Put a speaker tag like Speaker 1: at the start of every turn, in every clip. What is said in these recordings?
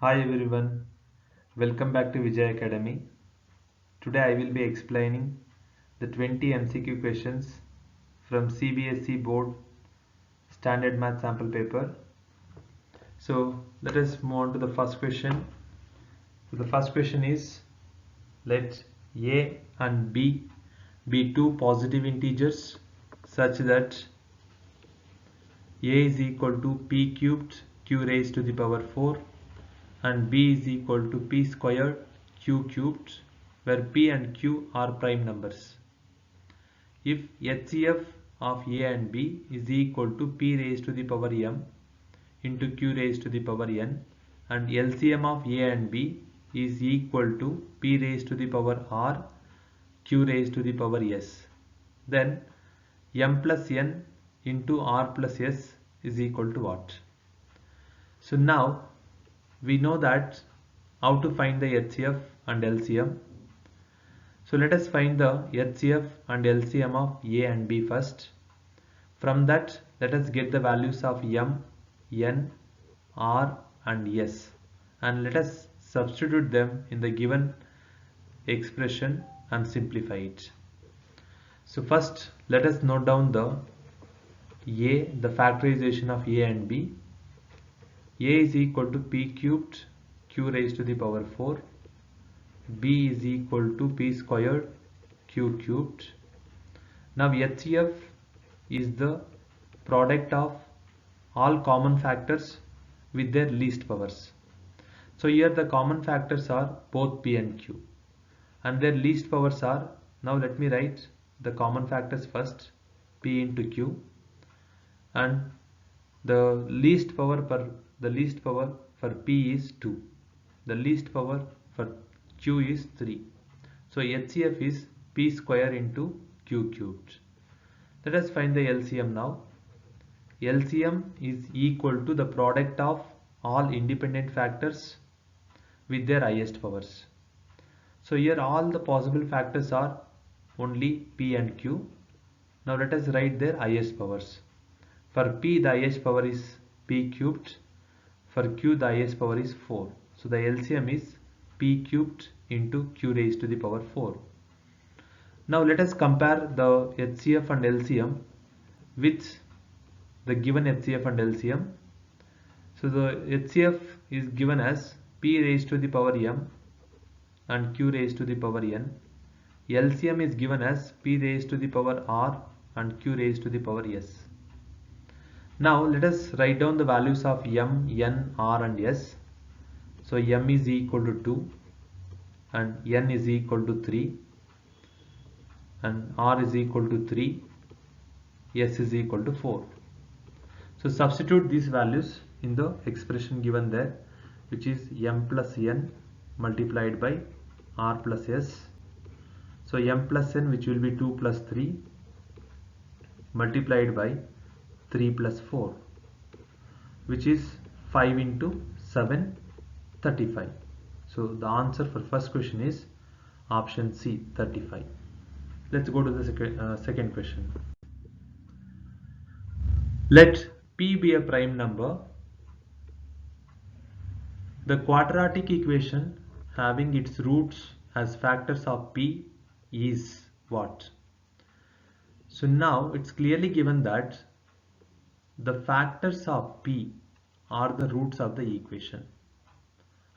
Speaker 1: Hi everyone, welcome back to Vijay Academy. Today I will be explaining the 20 MCQ questions from Cbse board standard math sample paper. So let us move on to the first question. So the first question is, let A and B be two positive integers such that A is equal to P cubed Q raised to the power 4 and B is equal to P squared Q cubed, where P and Q are prime numbers. If HCF of A and B is equal to P raised to the power m into Q raised to the power n, and LCM of A and B is equal to P raised to the power r Q raised to the power s, then m plus n into r plus s is equal to what? So now we know that how to find the HCF and LCM. So let us find the HCF and LCM of A and B first. From that, let us get the values of m, n, r and s, and let us substitute them in the given expression and simplify it. So first let us note down the factorization of A and B. A is equal to P cubed Q raised to the power 4. B is equal to P squared Q cubed. Now HCF is the product of all common factors with their least powers. So here the common factors are both P and Q, and their least powers are, now let me write the common factors first, P into Q, and the least power for P is 2, the least power for Q is 3. So HCF is P square into Q cubed. Let us find the LCM now. LCM is equal to the product of all independent factors with their highest powers. So here all the possible factors are only P and Q. Now let us write their highest powers. For P the highest power is P cubed. For Q the highest power is 4. So the LCM is P cubed into Q raised to the power 4. Now let us compare the HCF and LCM with the given HCF and LCM. So the HCF is given as P raised to the power m and Q raised to the power n. LCM is given as P raised to the power r and Q raised to the power s. Now let us write down the values of m, n, r and s. So m is equal to 2 and n is equal to 3 and r is equal to 3, s is equal to 4. So substitute these values in the expression given there, which is m plus n multiplied by r plus s. So m plus n, which will be 2 plus 3 multiplied by 3 plus 4, which is 5 into 7, 35. So the answer for first question is option C, 35. Let's go to the second question. Let P be a prime number. The quadratic equation having its roots as factors of P is what? So now it's clearly given that the factors of P are the roots of the equation,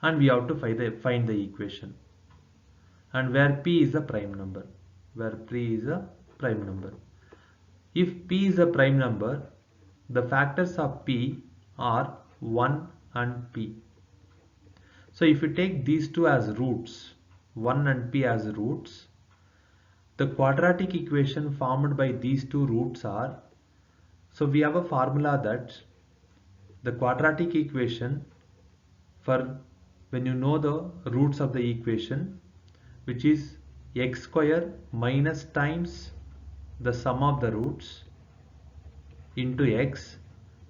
Speaker 1: and we have to find the equation, and where P is a prime number, If P is a prime number, the factors of P are 1 and P. So if you take these two as roots, 1 and P as roots, the quadratic equation formed by these two roots are, so we have a formula that the quadratic equation, for when you know the roots of the equation, which is x square minus times the sum of the roots into x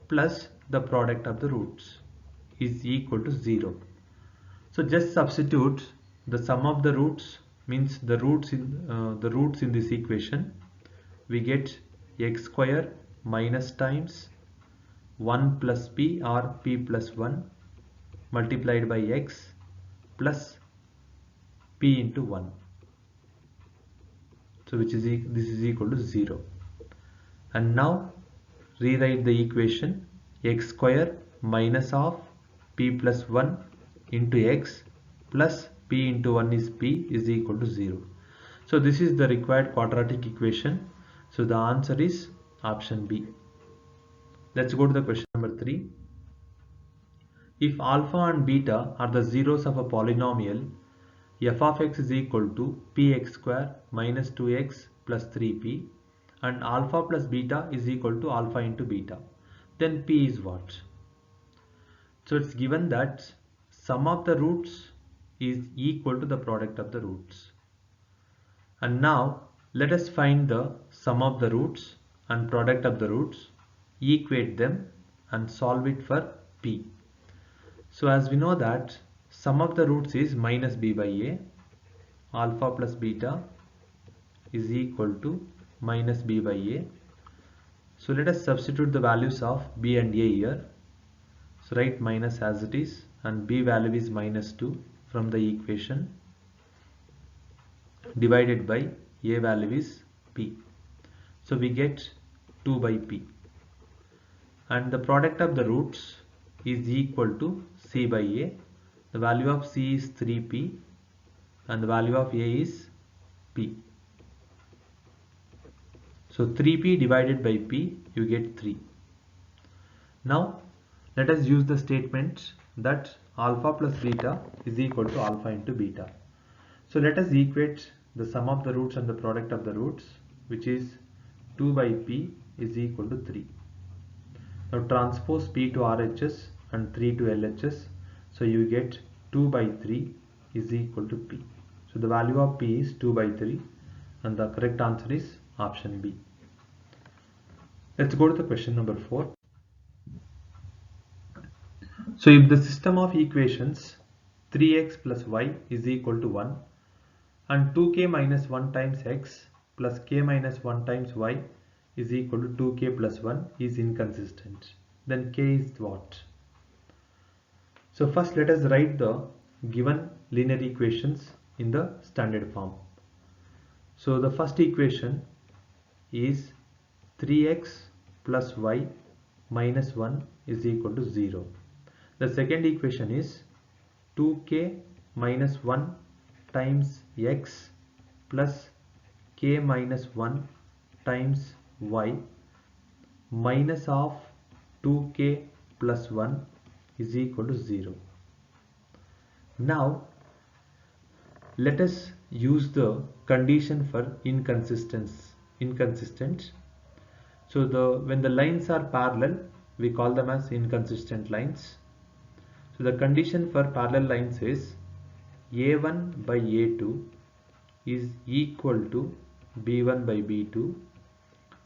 Speaker 1: plus the product of the roots is equal to 0. So just substitute the sum of the roots, means the roots in this equation. We get x square minus times 1 plus p or p plus 1 multiplied by x plus p into 1. So this is equal to 0. And now rewrite the equation x square minus of p plus 1 into x plus p into 1 is p is equal to 0. So this is the required quadratic equation. So the answer is option B. Let's go to the question number 3. If alpha and beta are the zeros of a polynomial, f of x is equal to px square minus 2x plus 3p, and alpha plus beta is equal to alpha into beta, then p is what? So it's given that sum of the roots is equal to the product of the roots. And now let us find the sum of the roots and product of the roots, equate them and solve it for p. So as we know that sum of the roots is minus b by a, alpha plus beta is equal to minus b by a. So let us substitute the values of b and a here. So write minus as it is, and b value is minus 2 from the equation, divided by a value is p. So we get 2 by p, and the product of the roots is equal to c by a. The value of c is 3p and the value of a is p. So 3p divided by p, you get 3. Now let us use the statement that alpha plus beta is equal to alpha into beta. So let us equate the sum of the roots and the product of the roots, which is 2 by p is equal to 3. Now transpose p to RHS and 3 to LHS. So you get 2 by 3 is equal to p. So the value of p is 2 by 3 and the correct answer is option B. Let's go to the question number 4. So if the system of equations 3x plus y is equal to 1 and 2k minus 1 times x plus k minus 1 times y is equal to 2k plus 1 is inconsistent, then k is what? So first let us write the given linear equations in the standard form. So the first equation is 3x plus y minus 1 is equal to 0. The second equation is 2k minus 1 times x plus k minus 1 times y minus of 2k plus 1 is equal to 0. Now let us use the condition for inconsistent. So when the lines are parallel, we call them as inconsistent lines. So the condition for parallel lines is a1 by a2 is equal to b1 by b2,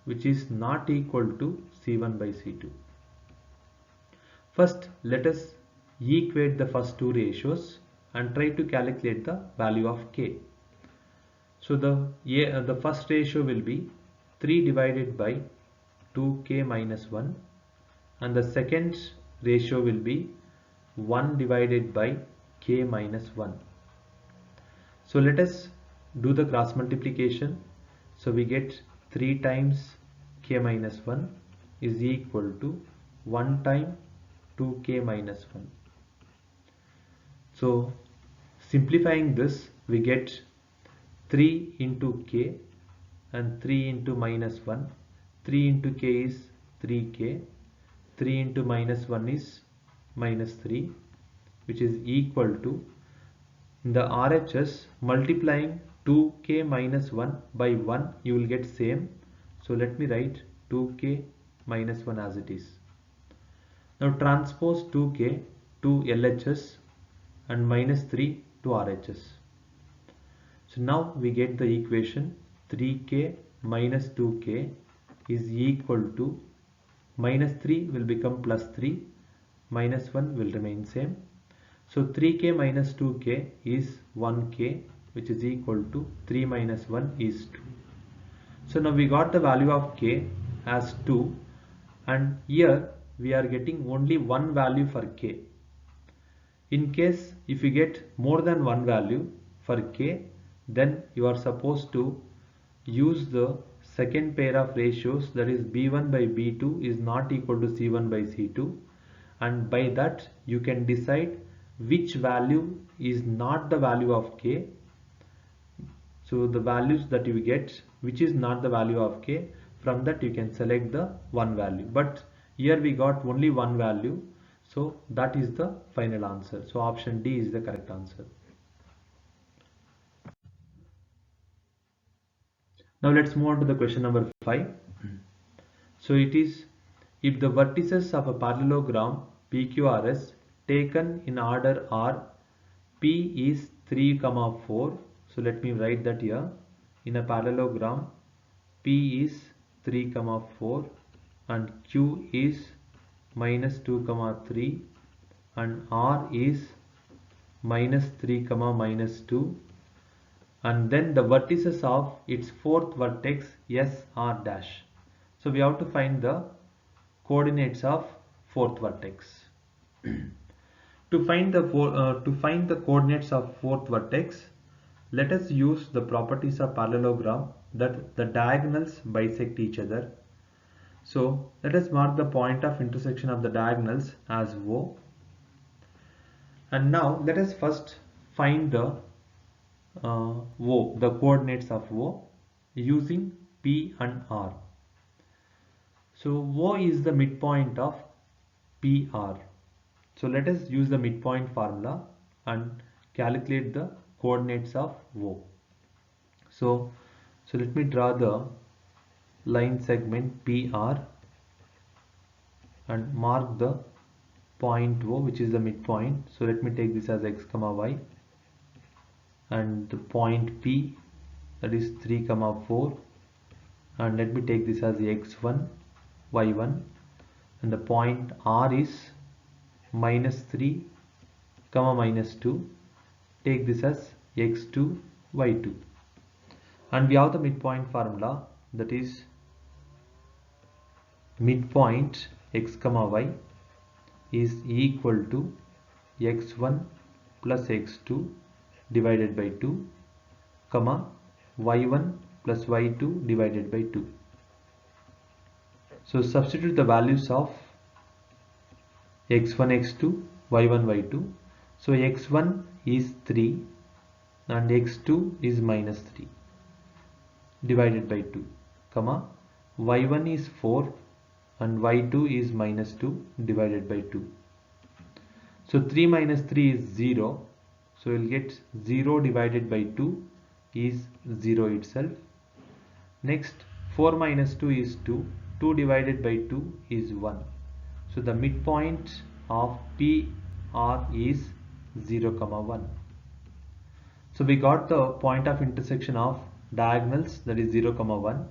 Speaker 1: which is not equal to c1 by c2. First let us equate the first two ratios and try to calculate the value of k. So the first ratio will be 3 divided by 2k minus 1, and the second ratio will be 1 divided by k minus 1. So let us do the cross multiplication. So we get 3 times k minus 1 is equal to 1 time 2k minus 1. So simplifying this, we get 3 into k and 3 into minus 1. 3 into k is 3k. 3 into minus 1 is minus 3, which is equal to, in the RHS, multiplying 2k minus 1 by 1, you will get same. So let me write 2k minus 1 as it is. Now transpose 2k to LHS and minus 3 to RHS. So now we get the equation 3k minus 2k is equal to, minus 3 will become plus 3, minus 1 will remain same. So 3k minus 2k is 1k, which is equal to 3 minus 1 is 2. So now we got the value of k as 2, and here we are getting only one value for k. In case if you get more than one value for k, then you are supposed to use the second pair of ratios, that is b1 by b2 is not equal to c1 by c2, and by that you can decide which value is not the value of k. So the values that you get which is not the value of k, from that you can select the one value, but here we got only one value, so that is the final answer. So option D is the correct answer. Now let's move on to the question number 5. So it is, if the vertices of a parallelogram PQRS taken in order are P is 3, 4. So let me write that here. In a parallelogram, P is 3, 4 and Q is minus 2, 3 and R is minus 3, minus 2, and then the vertices of its fourth vertex S R dash. So we have to find the coordinates of fourth vertex. To find the coordinates of fourth vertex, let us use the properties of parallelogram, that the diagonals bisect each other. So let us mark the point of intersection of the diagonals as O. And now let us first find the O, the coordinates of O using P and R. So O is the midpoint of PR. So let us use the midpoint formula and calculate the coordinates of O. So let me draw the line segment PR and mark the point O, which is the midpoint. So let me take this as x, y, and the point P, that is 3, 4, and let me take this as x1, y1, and the point R is minus 3, minus 2. Take this as x2, y2, and we have the midpoint formula, that is midpoint x, y is equal to x1 plus x2 divided by 2, y1 plus y2 divided by 2. So substitute the values of x1, x2, y1, y2. So x1 is 3 and x2 is minus 3 divided by 2, y1 is 4 and y2 is minus 2 divided by 2. So 3 minus 3 is 0. So we'll get 0 divided by 2 is 0 itself. Next, 4 minus 2 is 2. 2 divided by 2 is 1. So the midpoint of PR is 0, 1. So we got the point of intersection of diagonals, that is 0, 1.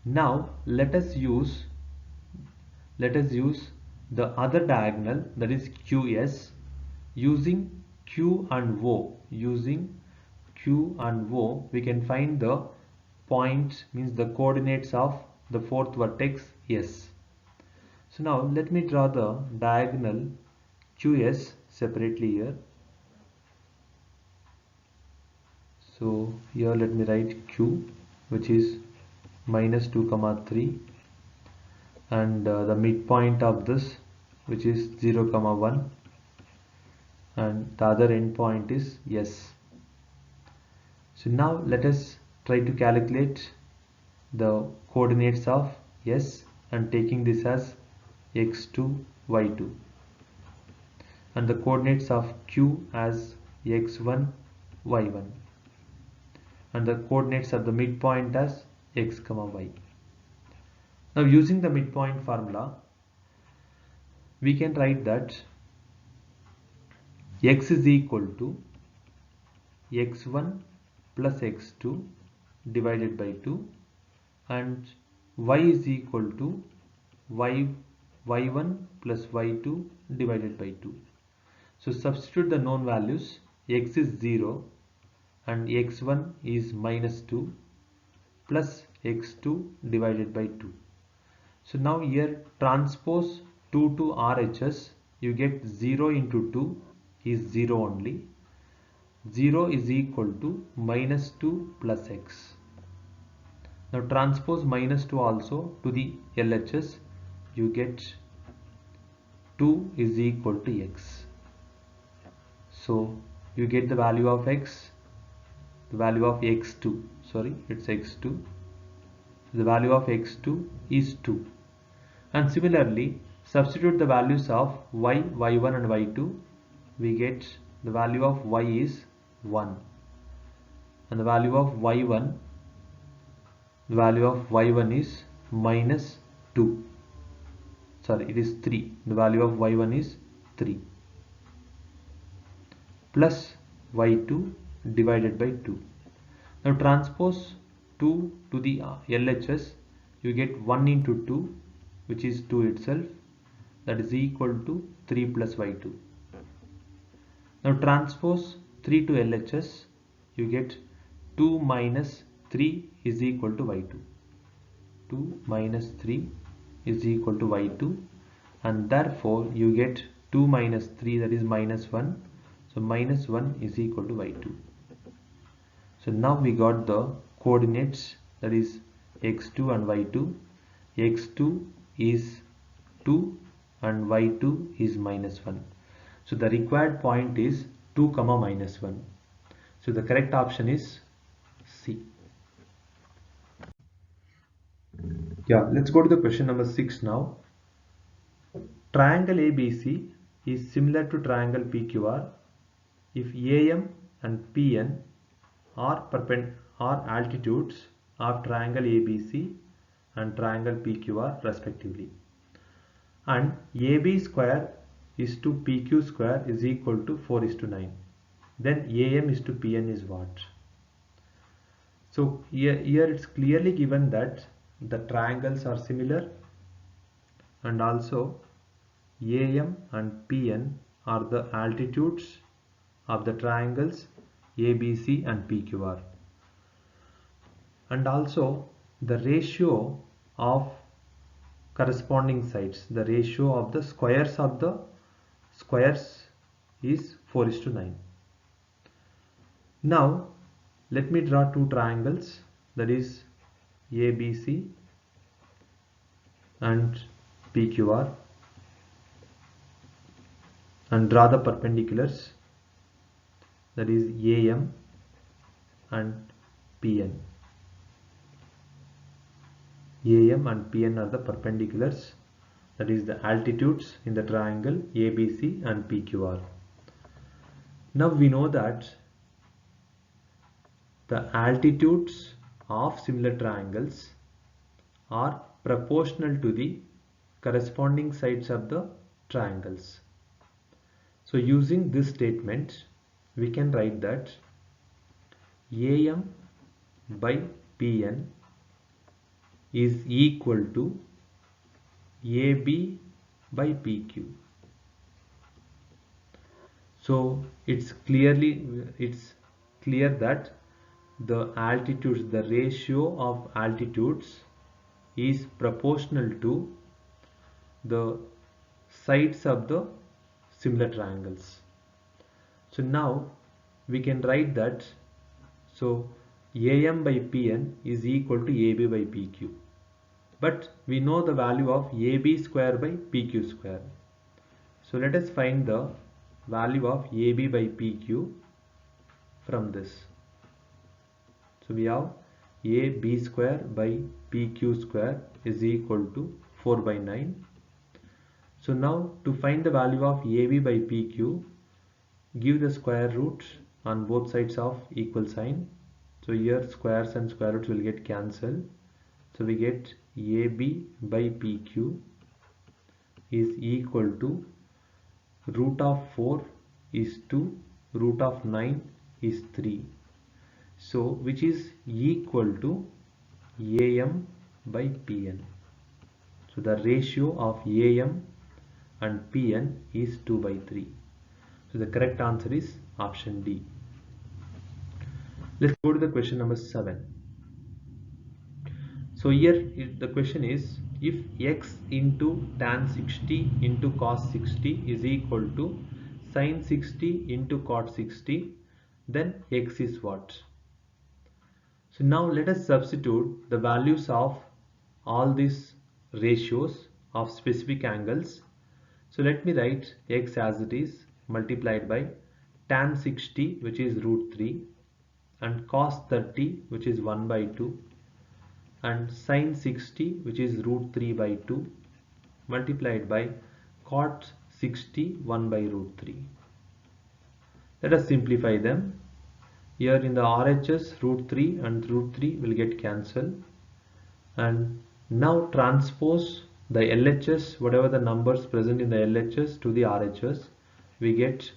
Speaker 1: Now let us use the other diagonal, that is QS, using Q and O. Using Q and O, we can find the point, means the coordinates of the fourth vertex S. So now let me draw the diagonal QS separately here. So here let me write Q, which is minus 2, 3, and the midpoint of this, which is 0, 1, and the other endpoint is S. So now let us try to calculate the coordinates of S and taking this as x2, y2, and the coordinates of Q as x1, y1, and the coordinates of the midpoint as x, y. Now using the midpoint formula, we can write that x is equal to x1 plus x2 divided by 2 and y is equal to y1 plus y2 divided by 2. So substitute the known values. X is 0 and x1 is minus 2 plus x2 divided by 2. So now here transpose 2 to RHS, you get 0 into 2 is 0 only. 0 is equal to minus 2 plus x. Now transpose minus 2 also to the LHS. You get 2 is equal to x. So you get the value of x, the value of x2, sorry, it's x2. The value of x2 is 2. And similarly, substitute the values of y, y1 and y2. We get the value of y is 1. And the value of y1, is minus 2. Sorry, it is 3. The value of y1 is 3. Plus y2 divided by 2. Now transpose 2 to the LHS. You get 1 into 2, which is 2 itself. That is equal to 3 plus y2. Now transpose 3 to LHS. You get 2 minus 3 is equal to y2. 2 minus 3 is equal to y2, and therefore you get 2 minus 3, that is minus 1. So minus 1 is equal to y2. So now we got the coordinates, that is x2 and y2. x2 is 2 and y2 is minus 1. So the required point is 2 comma minus 1. So the correct option is C. Yeah, let's go to the question number 6 now. Triangle ABC is similar to triangle PQR if AM and PN are altitudes of triangle ABC and triangle PQR respectively, and AB square is to PQ square is equal to 4:9. Then AM is to PN is what? So here it's clearly given that the triangles are similar, and also AM and PN are the altitudes of the triangles ABC and PQR, and also the ratio of corresponding sides, the ratio of the squares is 4:9. Now let me draw two triangles, that is ABC and PQR, and draw the perpendiculars, that is AM and PN. AM and PN are the perpendiculars, that is the altitudes in the triangle ABC and PQR. Now we know that the altitudes of similar triangles are proportional to the corresponding sides of the triangles. So using this statement, we can write that AM by PN is equal to AB by PQ. So it's clear that the altitudes, the ratio of altitudes is proportional to the sides of the similar triangles. So now we can write that, so AM by PN is equal to AB by PQ, but we know the value of AB square by PQ square. So let us find the value of AB by PQ from this. So we have AB square by PQ square is equal to 4/9. So now to find the value of AB by PQ, give the square root on both sides of equal sign. So here squares and square roots will get cancelled. So we get AB by PQ is equal to root of 4 is 2, root of 9 is 3. So which is equal to AM by PN. So the ratio of AM and PN is 2/3. So the correct answer is option D. Let's go to the question number 7. So here the question is, if x into tan 60 into cos 60 is equal to Sin 60 into cot 60, then x is what? So now let us substitute the values of all these ratios of specific angles. So let me write x as it is multiplied by tan 60, which is root 3, and cos 30, which is 1 by 2, and sin 60, which is root 3 by 2, multiplied by cot 60, 1 by root 3. Let us simplify them. Here in the RHS, root 3 and root 3 will get cancelled. And now transpose the LHS, whatever the numbers present in the LHS, to the RHS. We get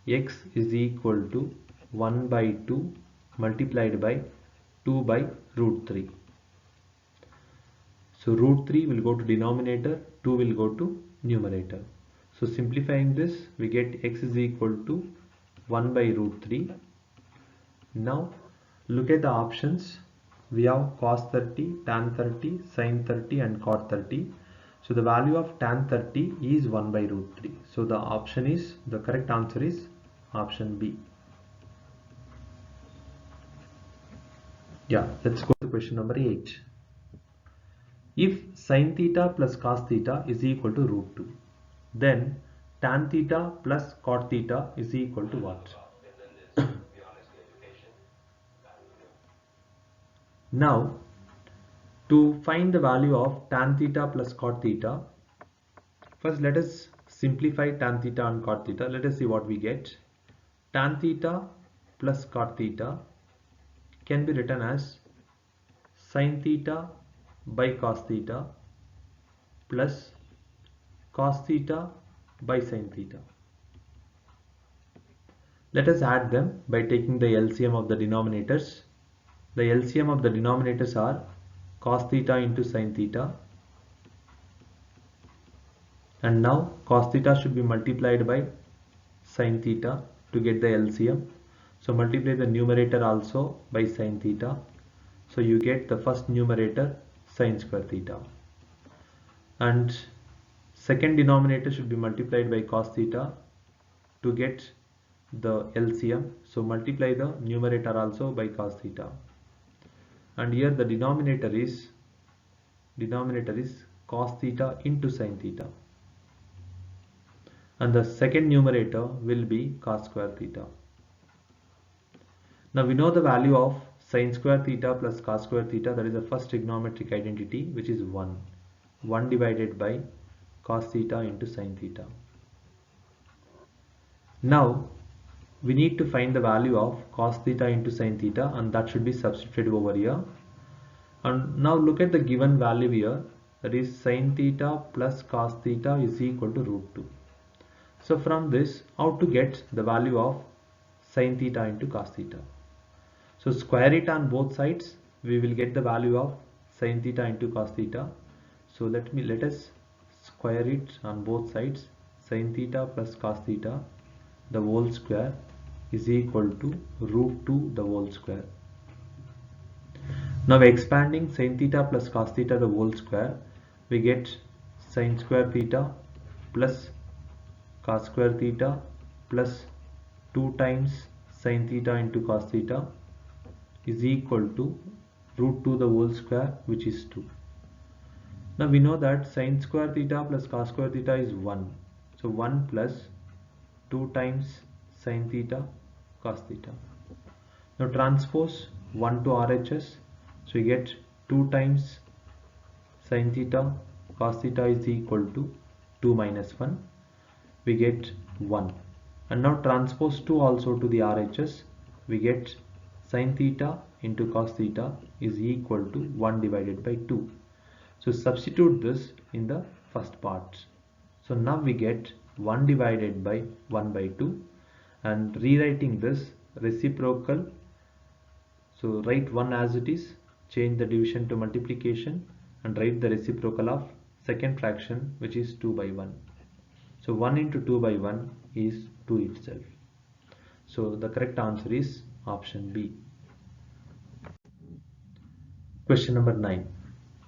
Speaker 1: x is equal to 1 by 2 multiplied by 2 by root 3. So root 3 will go to denominator, 2 will go to numerator. So simplifying this, we get x is equal to 1 by root 3. Now look at the options. We have cos 30, tan 30, sin 30 and cot 30. So the value of tan 30 is 1 by root 3. So the correct answer is option B. Yeah, let's go to question number 8. If sin theta plus cos theta is equal to root 2, then tan theta plus cot theta is equal to what? Now, to find the value of tan theta plus cot theta, first let us simplify tan theta and cot theta. Let us see what we get. Tan theta plus cot theta can be written as sin theta by cos theta plus cos theta by sin theta. Let us add them by taking the LCM of the denominators. The LCM of the denominators are cos theta into sin theta, and now cos theta should be multiplied by sin theta to get the LCM. So multiply the numerator also by sin theta. So you get the first numerator sin square theta, and second denominator should be multiplied by cos theta to get the LCM. So multiply the numerator also by cos theta, and here the denominator is cos theta into sin theta, and the second numerator will be cos square theta. Now we know the value of sin square theta plus cos square theta, that is the first trigonometric identity, which is 1 divided by cos theta into sin theta. Now we need to find the value of cos theta into sin theta, and that should be substituted over here. And now look at the given value here, that is sin theta plus cos theta is equal to root 2. So from this, how to get the value of sin theta into cos theta? So square it on both sides, we will get the value of sin theta into cos theta. So let us square it on both sides. Sin theta plus cos theta the whole square is equal to root 2 the whole square. Now expanding sin theta plus cos theta the whole square, we get sin square theta plus cos square theta plus 2 times sin theta into cos theta is equal to root 2 the whole square, which is 2. Now we know that sin square theta plus cos square theta is 1. So 1 plus 2 times sin theta cos theta. Now transpose 1 to RHS. So we get 2 times sin theta cos theta is equal to 2 minus 1. We get 1. And now transpose 2 also to the RHS. We get sin theta into cos theta is equal to 1 divided by 2. So substitute this in the first part. So now we get 1 divided by 1 by 2, and rewriting this reciprocal. So write 1 as it is, change the division to multiplication, and write the reciprocal of second fraction, which is 2 by 1. So 1 into 2 by 1 is 2 itself. So the correct answer is option B. Question number 9.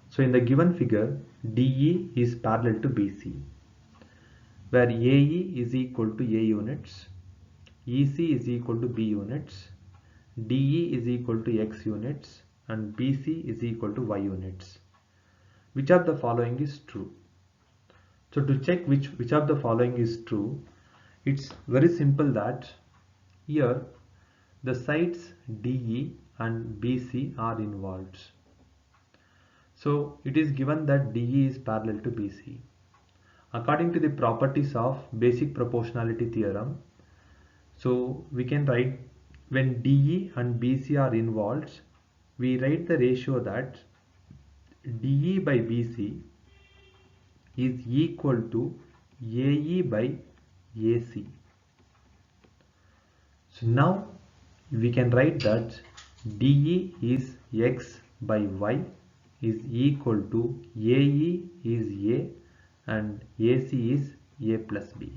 Speaker 1: So in the given figure, DE is parallel to BC. where AE is equal to A units, EC is equal to B units, DE is equal to X units, and BC is equal to Y units. Which of the following is true? So to check which of the following is true, it's very simple that here the sides DE and BC are involved. So it is given that DE is parallel to BC. According to the properties of basic proportionality theorem, so we can write when DE and BC are involved, we write the ratio that DE by BC is equal to AE by AC. So now we can write that DE is X by Y is equal to AE is A and AC is A plus B.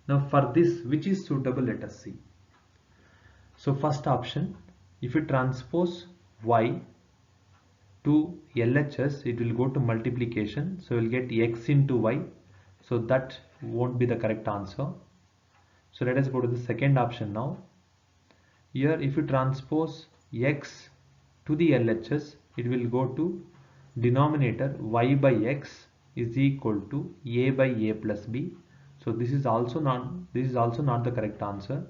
Speaker 1: Now for this, which is suitable, let us see. So first option, if you transpose Y to LHS, it will go to multiplication, so we'll get X into Y, so that won't be the correct answer. So let us go to the second option now. Here if you transpose X to the LHS, it will go to denominator Y by X is equal to A by A plus B. So this is also not the correct answer.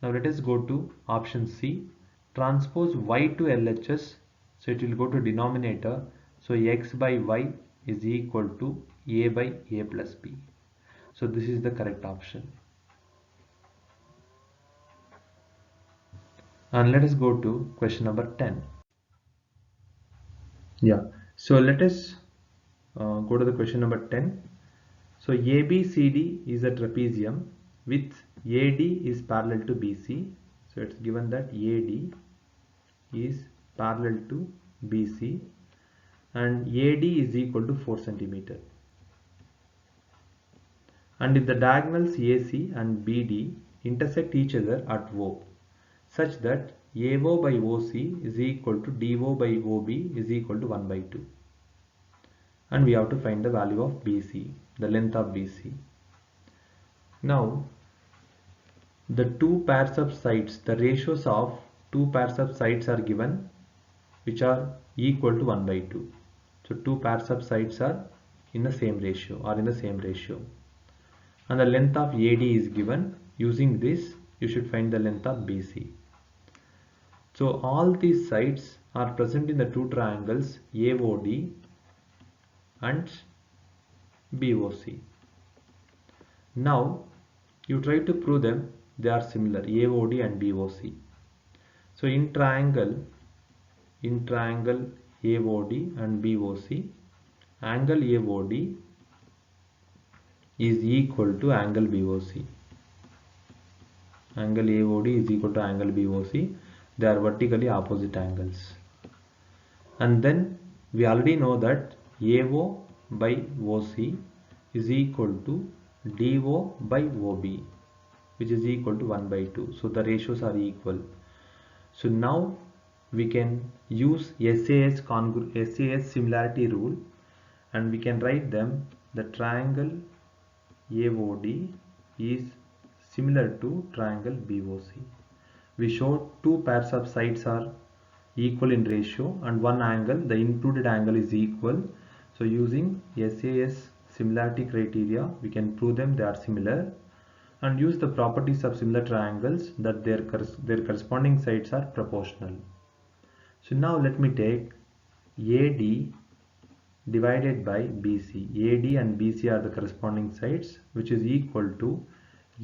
Speaker 1: Now let us go to option C. Transpose Y to LHS, so it will go to denominator, so X by Y is equal to A by A plus B. So this is the correct option. And let us go to question number 10. Yeah, so let us go to the question number 10. So ABCD is a trapezium with AD is parallel to BC. So it's given that AD is parallel to BC and AD is equal to 4 centimeter. And if the diagonals AC and BD intersect each other at O, such that AO by OC is equal to DO by OB is equal to 1 by 2. And we have to find the value of BC, the length of BC. Now, the two pairs of sides, the ratios of two pairs of sides are given, which are equal to 1 by 2. So two pairs of sides are in the same ratio and the length of AD is given. Using this, you should find the length of BC. So all these sides are present in the two triangles AOD and BOC. Now you try to prove them they are similar, AOD and BOC. So in triangle AOD and BOC, angle AOD is equal to angle BOC. Angle AOD is equal to angle BOC. They are vertically opposite angles. And then we already know that AO by OC is equal to DO by OB, which is equal to 1 by 2. So the ratios are equal. So now we can use SAS similarity rule and we can write them. The triangle AOD is similar to triangle BOC. We showed two pairs of sides are equal in ratio and one angle, the included angle, is equal. So using SAS similarity criteria, we can prove them they are similar and use the properties of similar triangles that their corresponding sides are proportional. So now let me take AD divided by BC. AD and BC are the corresponding sides, which is equal to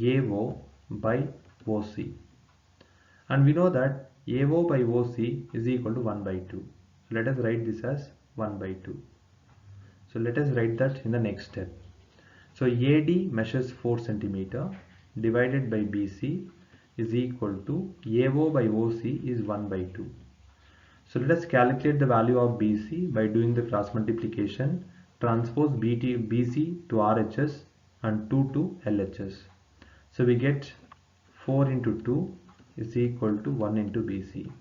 Speaker 1: AO by OC. And we know that AO by OC is equal to 1 by 2. So let us write this as 1 by 2. So let us write that in the next step. So AD measures 4 centimeter divided by BC is equal to AO by OC is 1 by 2. So let us calculate the value of BC by doing the cross multiplication. Transpose BC to RHS and 2 to LHS. So we get 4 into 2 is equal to 1 into BC.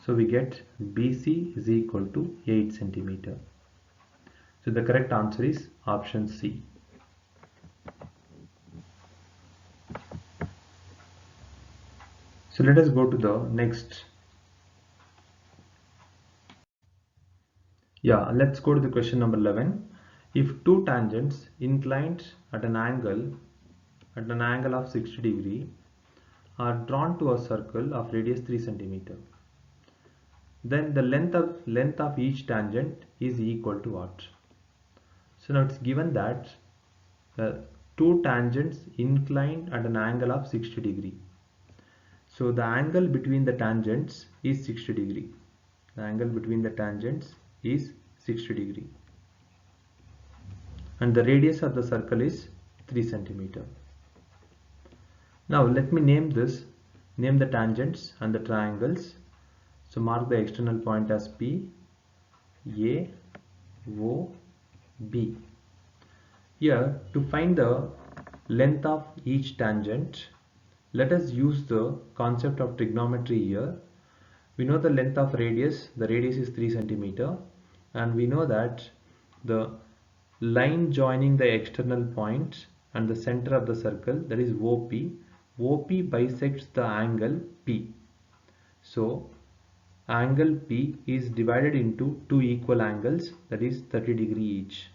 Speaker 1: So we get BC is equal to 8 centimeter. So the correct answer is option C. So let us go to the next. Yeah, let's go to the question number 11. If two tangents inclined at an angle of 60 degree are drawn to a circle of radius 3 centimeter, then the length of each tangent is equal to what? So now it's given that two tangents inclined at an angle of 60 degree. So the angle between the tangents is 60 degree. The angle between the tangents is 60 degree. And the radius of the circle is 3 centimeter. Now let me name the tangents and the triangles. So mark the external point as P, A, O, B. Here, to find the length of each tangent, let us use the concept of trigonometry here. We know the length of radius, the radius is 3 centimeter, and we know that the line joining the external point and the center of the circle, that is OP, OP bisects the angle P. So angle P is divided into two equal angles, that is 30 degree each.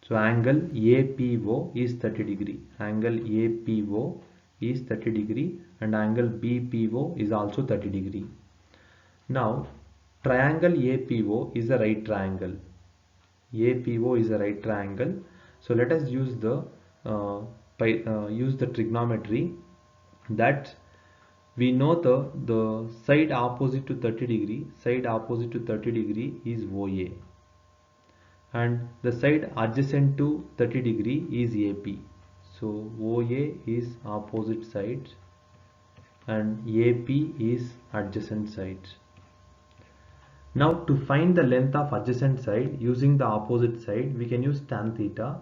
Speaker 1: So angle APO is 30 degree. Angle APO is 30 degree and angle BPO is also 30 degree. Now triangle APO is a right triangle. APO is a right triangle. So let us use the trigonometry that we know the side opposite to 30 degree. Side opposite to 30 degree is OA. And the side adjacent to 30 degree is AP. So OA is opposite side and AP is adjacent side. Now to find the length of adjacent side using the opposite side, we can use tan theta.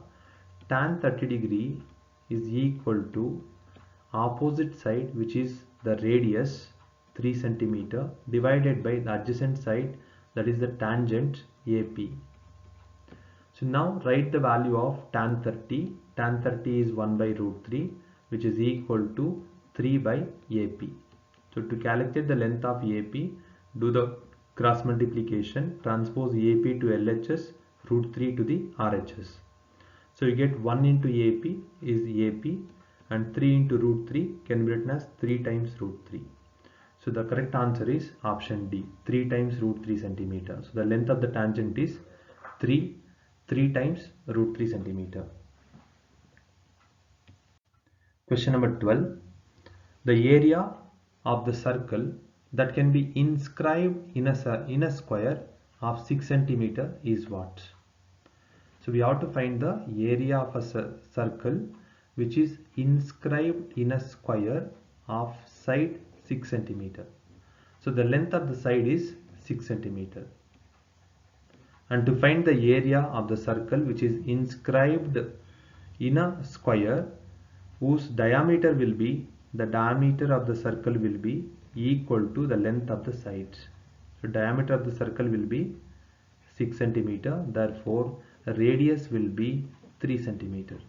Speaker 1: Tan 30 degree is equal to opposite side, which is the radius 3 centimeter, divided by the adjacent side, that is the tangent AP. So now write the value of tan 30. Tan 30 is 1 by root 3, which is equal to 3 by AP. So to calculate the length of AP, do the cross multiplication, transpose AP to LHS, root 3 to the RHS. So you get 1 into AP is AP and 3 into root 3 can be written as 3 times root 3. So the correct answer is option D, 3 times root 3 centimeter. So the length of the tangent is 3 times root 3 centimeter. Question number 12. The area of the circle that can be inscribed in a square of 6 centimeter is what? So we have to find the area of a circle which is inscribed in a square of side 6 centimeter. So the length of the side is 6 centimeter. And to find the area of the circle which is inscribed in a square whose diameter will be, the diameter of the circle will be equal to the length of the sides. So diameter of the circle will be 6 centimeter, therefore radius will be 3 centimeter.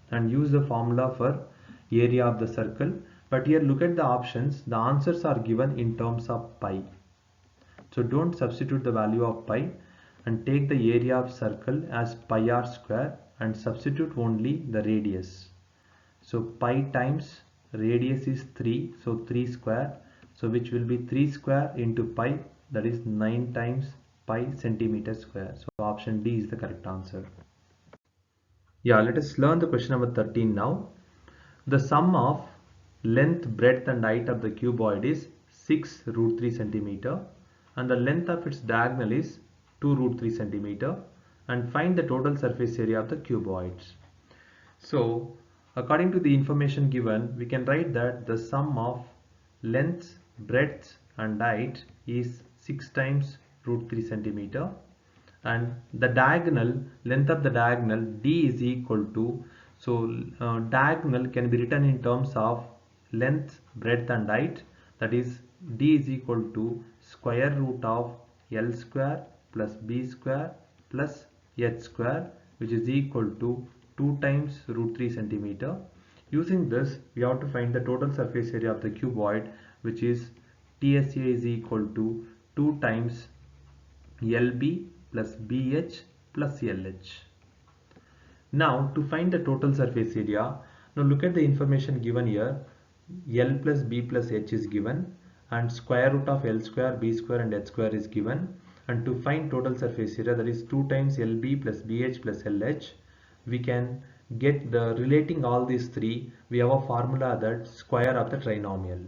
Speaker 1: And use the formula for area of the circle. But here look at the options, the answers are given in terms of pi. So don't substitute the value of pi and take the area of circle as pi r square and substitute only the radius. So pi times radius is 3, so 3 square, so which will be 3 square into pi, that is 9 times pi centimeter square. So option D is the correct answer. Yeah, let us learn the question number 13 now. The sum of length, breadth and height of the cuboid is 6 root 3 centimeter and the length of its diagonal is 2 root 3 centimeter, and find the total surface area of the cuboids. So according to the information given, we can write that the sum of length, breadth and height is 6 times root 3 centimeter, and the diagonal, length of the diagonal D is equal to, so diagonal can be written in terms of length, breadth and height, that is D is equal to square root of L square plus B square plus H square, which is equal to 2 times root 3 centimeter. Using this, we have to find the total surface area of the cuboid, which is TSA is equal to 2 times LB plus BH plus LH. Now to find the total surface area, now look at the information given here. L plus B plus H is given, and square root of L square, B square and H square is given. And to find total surface area, that is 2 times LB plus BH plus LH, we can get the relating all these three. We have a formula that square of the trinomial.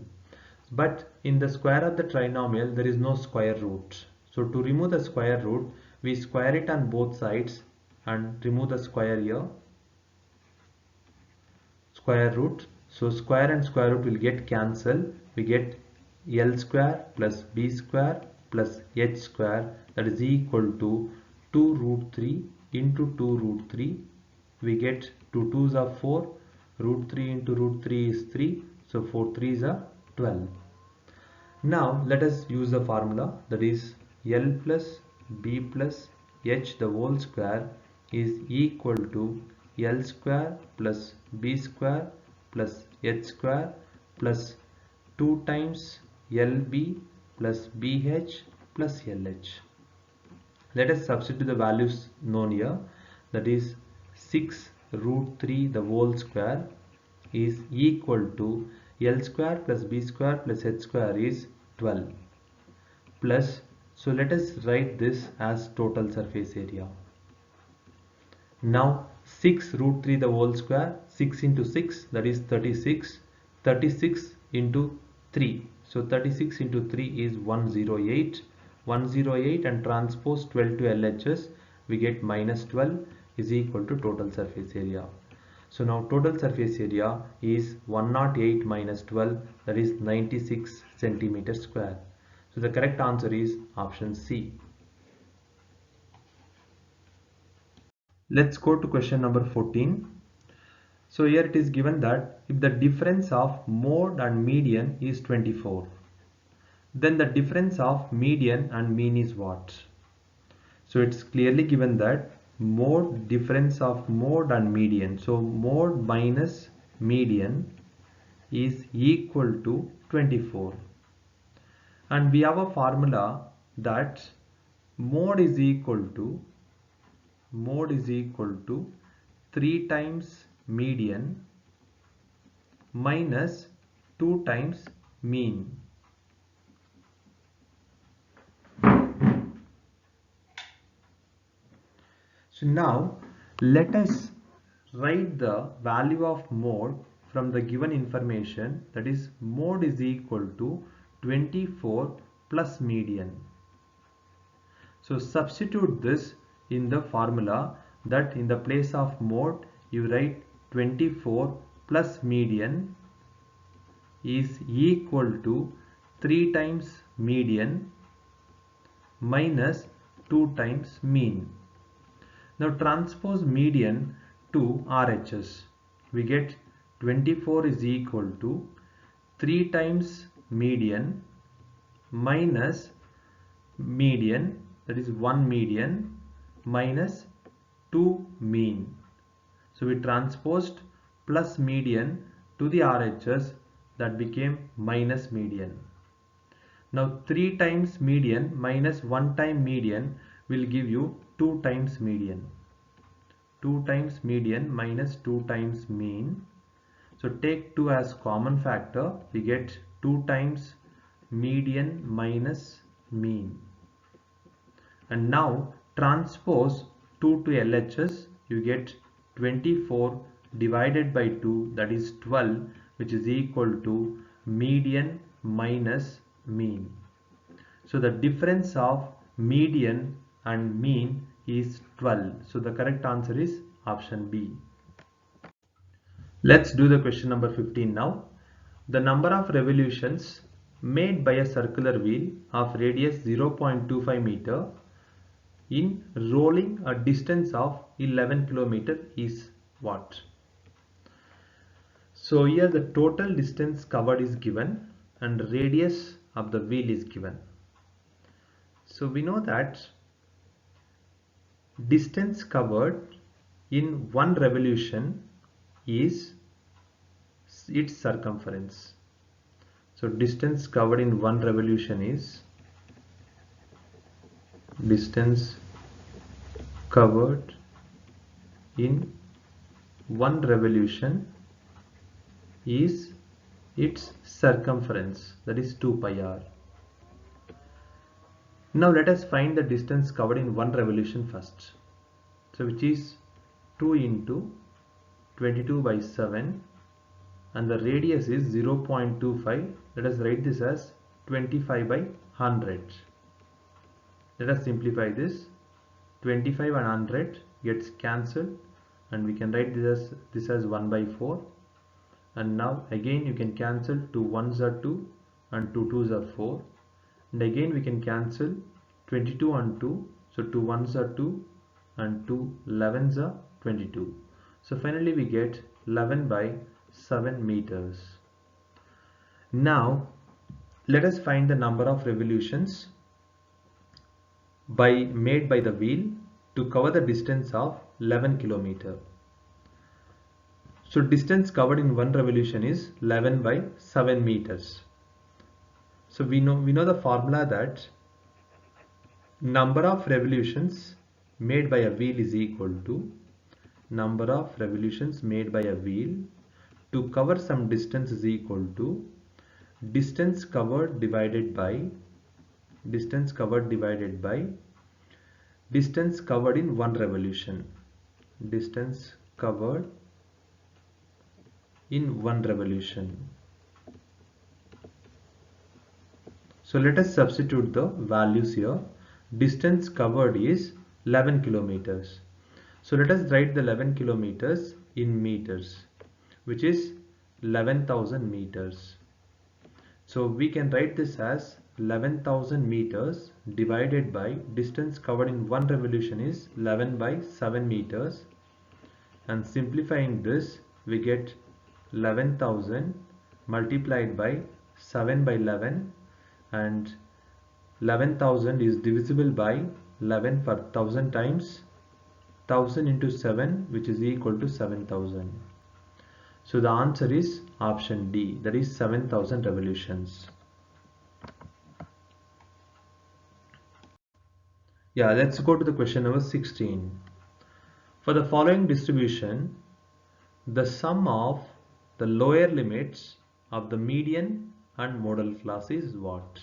Speaker 1: But in the square of the trinomial, there is no square root. So to remove the square root, we square it on both sides and remove the square here. Square root. So square and square root will get cancelled. We get L square plus B square plus H square, that is equal to 2 root 3 into 2 root 3. We get 2 2s are 4. Root 3 into root 3 is 3. So 4 3s are 12. Now let us use the formula, that is L plus B plus H the whole square is equal to L square plus B square plus H square plus 2 times LB plus BH plus LH. Let us substitute the values known here, that is 6 root 3 the whole square is equal to L square plus B square plus H square is 12 plus, so let us write this as total surface area. Now 6 root 3 the whole square, 6 into 6, that is 36, 36 into 3, so 36 into 3 is 108, 108 and transpose 12 to LHS, we get minus 12 is equal to total surface area. So now total surface area is 108 minus 12, that is 96 centimeter square. So the correct answer is option C. Let's go to question number 14. So here it is given that if the difference of mode and median is 24, then the difference of median and mean is what? So it's clearly given that mode, difference of mode and median. So mode minus median is equal to 24. And we have a formula that mode is equal to 3 times median minus 2 times mean. So now let us write the value of mode from the given information, that is mode is equal to 24 plus median. So substitute this in the formula, that in the place of mode you write 24 plus median is equal to 3 times median minus 2 times mean. Now transpose median to RHS. We get 24 is equal to 3 times median minus median, that is 1 median minus 2 mean. So we transposed plus median to the RHS, that became minus median. Now 3 times median minus 1 time median will give you 2 times median. 2 times median minus 2 times mean. So take 2 as common factor, we get 2 times median minus mean. And now transpose 2 to LHS, you get 24 divided by 2, that is 12, which is equal to median minus mean. So the difference of median and mean is 12. So the correct answer is option B. Let's do the question number 15 now. The number of revolutions made by a circular wheel of radius 0.25 meter in rolling a distance of 11 km is what? So here the total distance covered is given and radius of the wheel is given. So we know that distance covered in one revolution is its circumference. So distance covered in one revolution is distance covered in one revolution is its circumference, that is 2 pi r. Now let us find the distance covered in one revolution first. So which is 2 into 22 by 7 and the radius is 0.25. Let us write this as 25 by 100. Let us simplify this. 25 and 100 gets cancelled and we can write this as 1 by 4. And now again you can cancel 2 1s are 2 and 2 2s are 4. And again we can cancel 22 and 2. So 2 1s are 2 and 2 11s are 22. So finally we get 11 by 7 meters. Now let us find the number of revolutions made by the wheel to cover the distance of 11 kilometer. So distance covered in one revolution is 11 by 7 meters. So we know the formula that number of revolutions made by a wheel is equal to number of revolutions made by a wheel to cover some distance is equal to distance covered divided by distance covered in one revolution. Distance covered in one revolution. So let us substitute the values here. Distance covered is 11 kilometers. So let us write the 11 kilometers in meters, which is 11,000 meters. So we can write this as 11,000 meters divided by distance covered in one revolution is 11 by 7 meters, and simplifying this we get 11,000 multiplied by 7 by 11, and 11,000 is divisible by 11 for 1000 times. 1000 into 7, which is equal to 7,000. So the answer is option D, that is 7,000 revolutions. Yeah, let's go to the question number 16. For the following distribution, the sum of the lower limits of the median and modal class is what?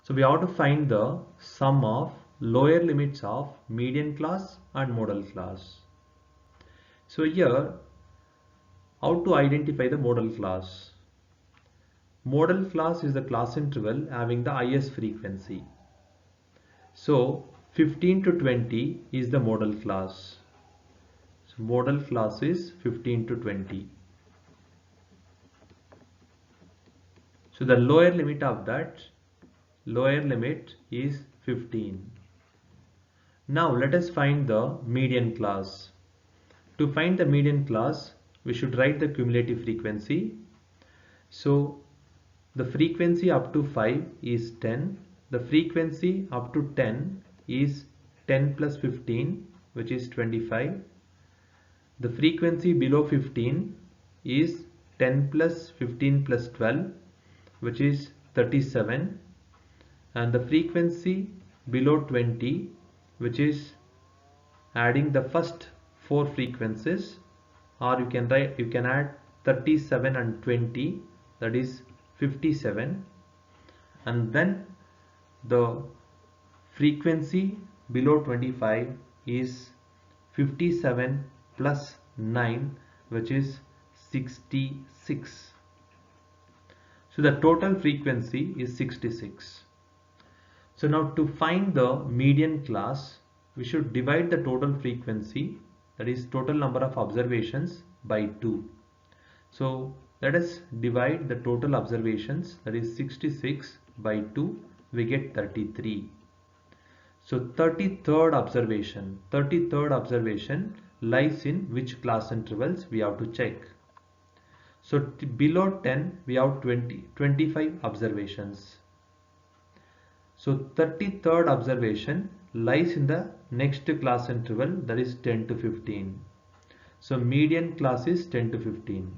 Speaker 1: So we have to find the sum of lower limits of median class and modal class. So here, how to identify the modal class? Modal class is the class interval having the highest frequency. So 15 to 20 is the modal class. So modal class is 15 to 20. So the lower limit of that lower limit is 15. Now let us find the median class. To find the median class, we should write the cumulative frequency. So the frequency up to 5 is 10. The frequency up to 10 is 10 plus 15, which is 25. The frequency below 15 is 10 plus 15 plus 12, which is 37. And the frequency below 20, which is adding the first 4 frequencies, or you can add 37 and 20, that is 57. And then the frequency below 25 is 57 plus 9, which is 66. So the total frequency is 66. So now to find the median class, we should divide the total frequency, that is total number of observations, by 2. So let us divide the total observations, that is 66 by 2, we get 33. So 33rd observation lies in which class intervals we have to check. So below 10 we have 25 observations. So 33rd observation lies in the next class interval, that is 10 to 15. So median class is 10 to 15.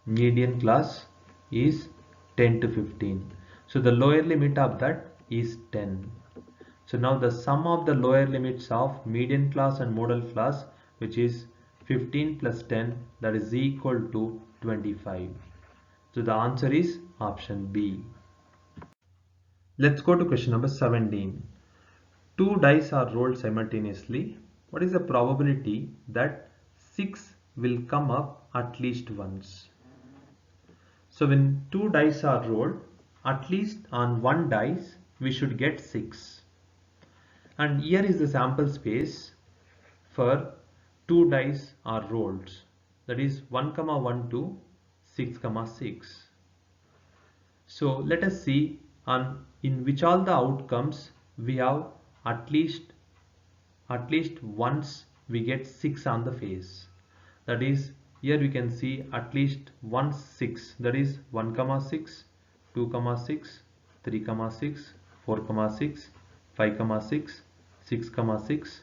Speaker 1: median class is 10 to 15. So the lower limit of that is 10. So now the sum of the lower limits of median class and model class, which is 15 plus 10, that is equal to 25. So the answer is option B. Let's go to question number 17. Two dice are rolled simultaneously. What is the probability that 6 will come up at least once? So when two dice are rolled, at least on one dice we should get 6. And here is the sample space for two dice are rolled. That is 1, 1 to 6, 6. So let us see on in which all the outcomes we have at least once we get 6 on the face. That is, here we can see at least one 6, that is 1, 6, 2, 6, 3, 6, 4, 6, 5, 6, 6, 6,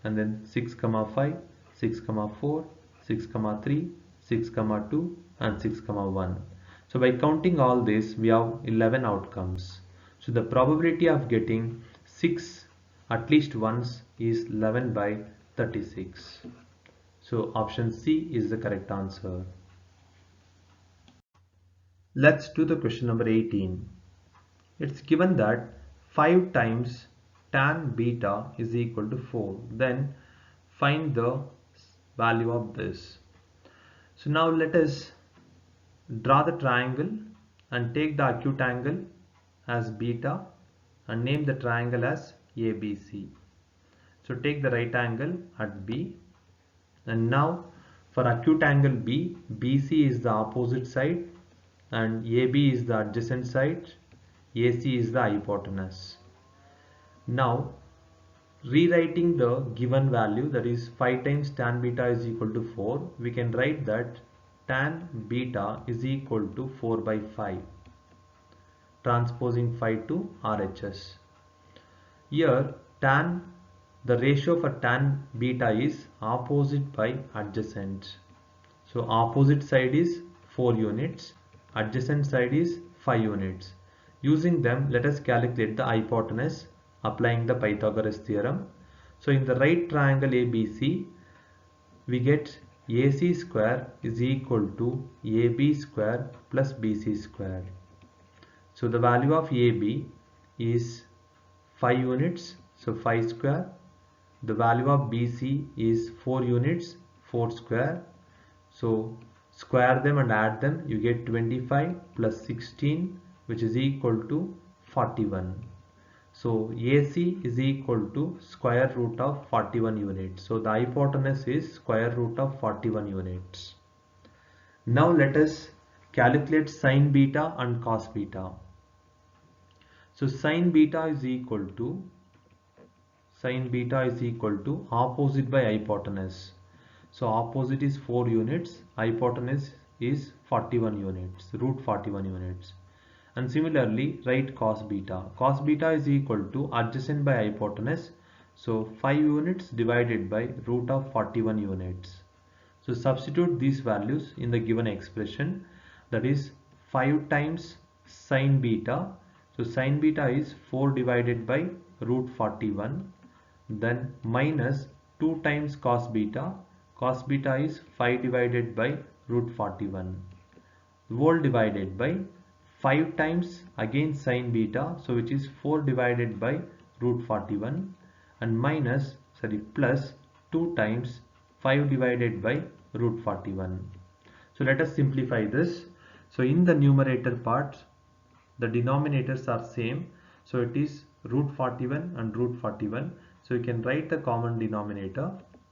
Speaker 1: and then 6, 5, 6, 4, 6, 3, 6, 2, and 6, 1. So by counting all this, we have 11 outcomes. So the probability of getting 6 at least once is 11 by 36. So option C is the correct answer. Let's do the question number 18. It's given that 5 times tan beta is equal to 4. Then find the value of this. So now let us draw the triangle and take the acute angle as beta and name the triangle as ABC. So take the right angle at B, and now for acute angle B, BC is the opposite side and AB is the adjacent side, AC is the hypotenuse. Now rewriting the given value, that is 5 times tan beta is equal to 4, we can write that tan beta is equal to 4 by 5, transposing 5 to RHS. Here the ratio for tan beta is opposite by adjacent. So opposite side is 4 units, adjacent side is 5 units. Using them, let us calculate the hypotenuse applying the Pythagoras theorem. So in the right triangle ABC, we get AC square is equal to AB square plus BC square. So the value of AB is 5 units, so 5 square. The value of BC is 4 units, 4 square. So square them and add them, you get 25 plus 16, which is equal to 41. So AC is equal to square root of 41 units. So the hypotenuse is square root of 41 units. Now let us calculate sin beta and cos beta. So sin beta is equal to opposite by hypotenuse. So opposite is 4 units, hypotenuse is 41 units, root 41 units. And similarly write cos beta. Cos beta is equal to adjacent by hypotenuse. So 5 units divided by root of 41 units. So substitute these values in the given expression, that is 5 times sin beta. So sin beta is 4 divided by root 41. Then minus 2 times cos beta. Cos beta is 5 divided by root 41. Whole divided by 5 times again sin beta, so which is 4 divided by root 41, and plus 2 times 5 divided by root 41. So let us simplify this. So in the numerator part, the denominators are same, so it is root 41 and root 41. So you can write the common denominator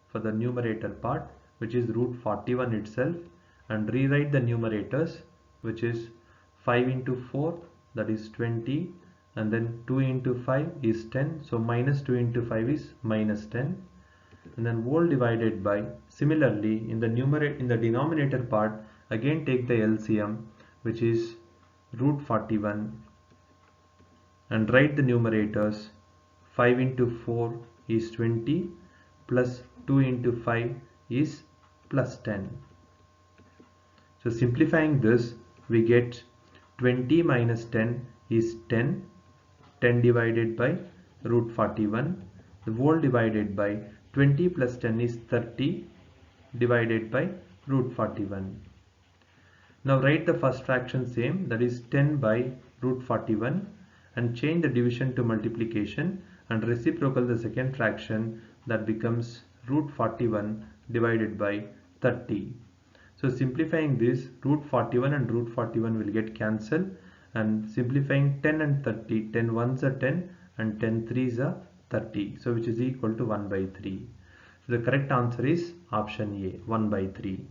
Speaker 1: for the numerator part, which is root 41 itself, and rewrite the numerators, which is 5 into 4, that is 20, and then 2 into 5 is 10, so minus 2 into 5 is minus 10, and then whole divided by, similarly in the denominator part, again take the LCM, which is root 41, and write the numerators. 5 into 4 is 20, plus 2 into 5 is plus 10. So simplifying this, we get 20 minus 10 is 10. 10 divided by root 41. The whole divided by 20 plus 10 is 30 divided by root 41. Now write the first fraction same, that is 10 by root 41, and change the division to multiplication and reciprocal the second fraction, that becomes root 41 divided by 30. So simplifying this, root 41 and root 41 will get cancelled, and simplifying 10 and 30, 10 ones are 10 and 10 threes are 30, so which is equal to 1 by 3. So the correct answer is option A, 1 by 3.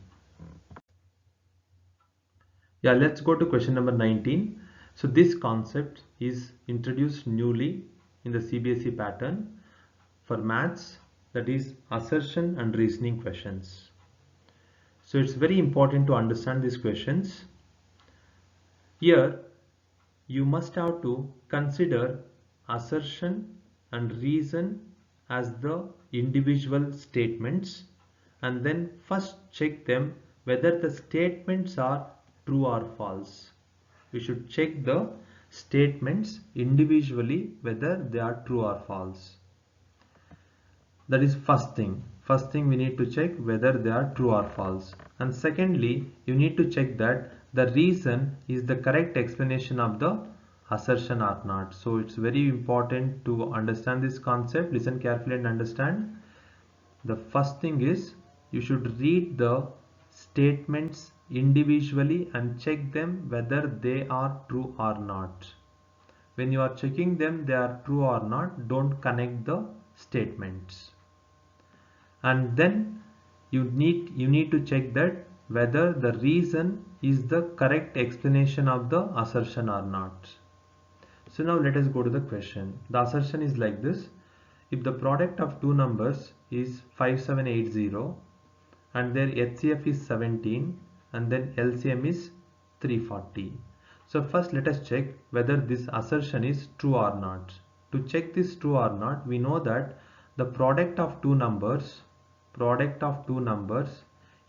Speaker 1: Yeah, let's go to question number 19. So this concept is introduced newly in the Cbse pattern for maths, that is assertion and reasoning questions. So it's very important to understand these questions. Here you must have to consider assertion and reason as the individual statements, and then first check them whether the statements are true or false. We should check the statements individually whether they are true or false. That is first thing. First thing we need to check whether they are true or false. And secondly, you need to check that the reason is the correct explanation of the assertion or not. So it's very important to understand this concept. Listen carefully and understand. The first thing is you should read the statements individually and check them whether they are true or not. When you are checking them they are true or not, don't connect the statements. And then you need to check that whether the reason is the correct explanation of the assertion or not. So now let us go to the question. The assertion is like this: if the product of two numbers is 5780 and their HCF is 17 and then LCM is 340. So first let us check whether this assertion is true or not. To check this true or not, we know that the product of two numbers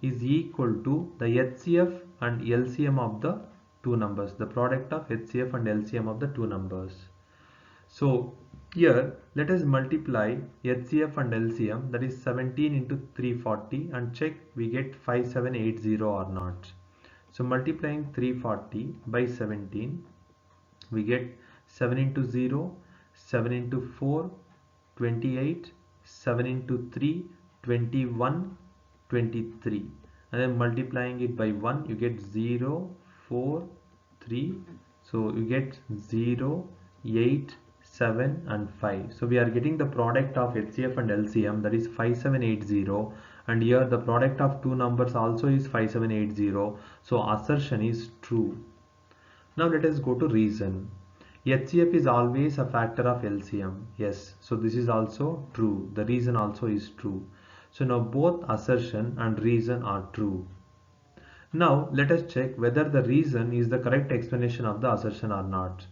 Speaker 1: is equal to the HCF and LCM of the two numbers, the product of HCF and LCM of the two numbers. So here let us multiply HCF and LCM, that is 17 into 340, and check we get 5780 or not. So multiplying 340 by 17, we get 7 into 0, 7 into 4, 28, 7 into 3, 21, 23, and then multiplying it by 1, you get 0, 4, 3, so you get 0, 8, 7 and 5. So we are getting the product of HCF and LCM, that is 5780, and here the product of two numbers also is 5780, so assertion is true. Now let us go to reason. HCF is always a factor of LCM. Yes, so this is also true. The reason also is true. So now both assertion and reason are true. Now let us check whether the reason is the correct explanation of the assertion or not.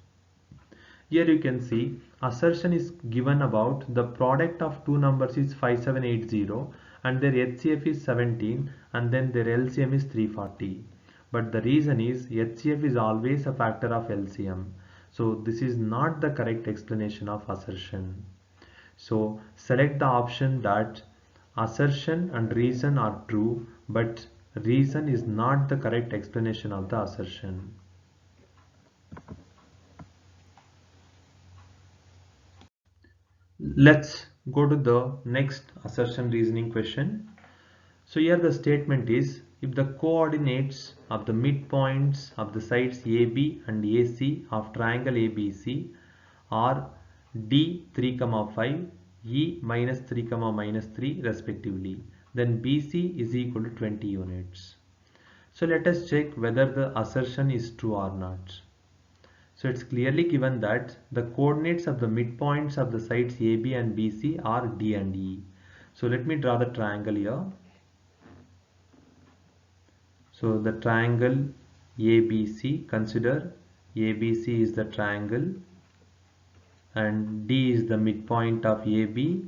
Speaker 1: Here you can see assertion is given about the product of two numbers is 5780 and their HCF is 17 and then their LCM is 340. But the reason is HCF is always a factor of LCM. So this is not the correct explanation of assertion. So select the option that assertion and reason are true, but reason is not the correct explanation of the assertion. Let's go to the next assertion reasoning question. So here the statement is, if the coordinates of the midpoints of the sides AB and AC of triangle ABC are D 3, 5, E minus 3, minus 3 respectively, then BC is equal to 20 units. So let us check whether the assertion is true or not. So it's clearly given that the coordinates of the midpoints of the sides AB and BC are D and E. So let me draw the triangle here. So the triangle ABC, consider ABC is the triangle and D is the midpoint of AB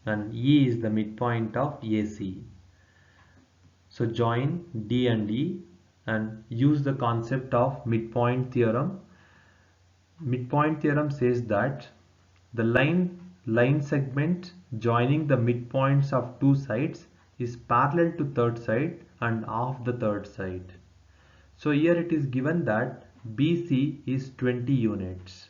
Speaker 1: and E is the midpoint of AC. So join D and E and use the concept of midpoint theorem. Midpoint theorem says that the line segment joining the midpoints of two sides is parallel to third side and off the third side. So here it is given that BC is 20 units.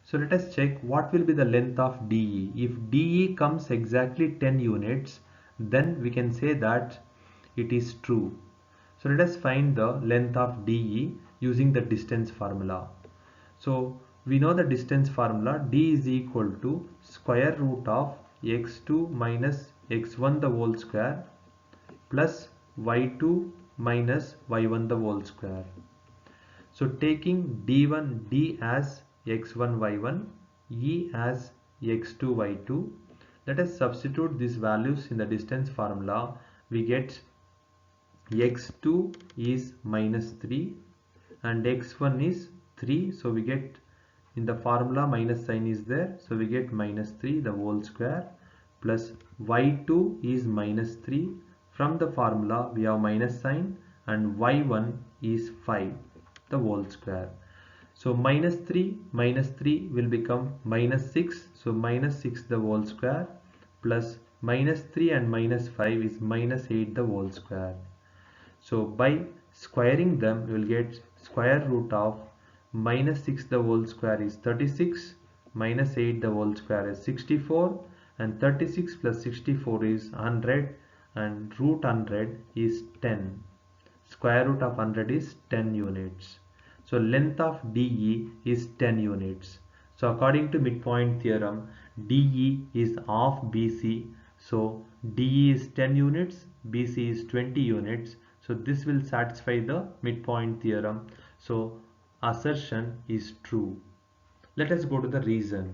Speaker 1: So let us check what will be the length of DE. If DE comes exactly 10 units, then we can say that it is true. So let us find the length of DE using the distance formula. So we know the distance formula. D is equal to square root of x2 minus x1 the whole square plus y2 minus y1 the whole square. So taking d1 d as x1 y1, e as x2 y2, let us substitute these values in the distance formula. We get x2 is minus 3 and x1 is 3, so we get in the formula minus sign is there, so we get minus 3 the whole square plus y2 is minus 3. From the formula we have minus sign and y1 is 5 the whole square. So minus 3 will become minus 6, so minus 6 the whole square plus minus 3 and minus 5 is minus 8 the whole square. So by squaring them we will get square root of minus 6 the whole square is 36, minus 8 the whole square is 64, and 36 plus 64 is 100, and root 100 is 10. Square root of 100 is 10 units. So length of DE is 10 units. So according to midpoint theorem, DE is half BC. So DE is 10 units, BC is 20 units. So this will satisfy the midpoint theorem. So assertion is true. Let us go to the reason.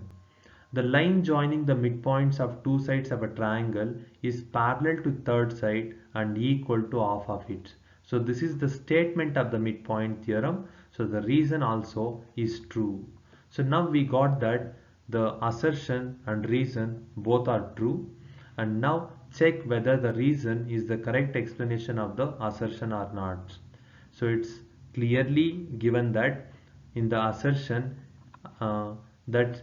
Speaker 1: The line joining the midpoints of two sides of a triangle is parallel to third side and equal to half of it. So this is the statement of the midpoint theorem. So the reason also is true. So now we got that the assertion and reason both are true. And now check whether the reason is the correct explanation of the assertion or not. So it's clearly given that in the assertion that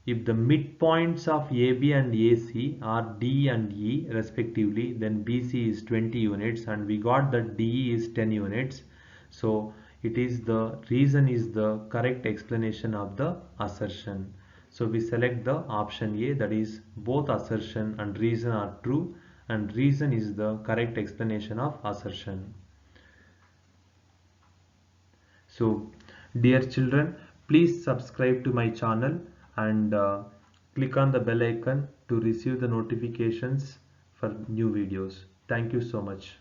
Speaker 1: if the midpoints of AB and AC are D and E respectively, then BC is 20 units and we got that DE is 10 units. So it is the reason is the correct explanation of the assertion. So we select the option A, that is both assertion and reason are true and reason is the correct explanation of assertion. So dear children, please subscribe to my channel and click on the bell icon to receive the notifications for new videos. Thank you so much.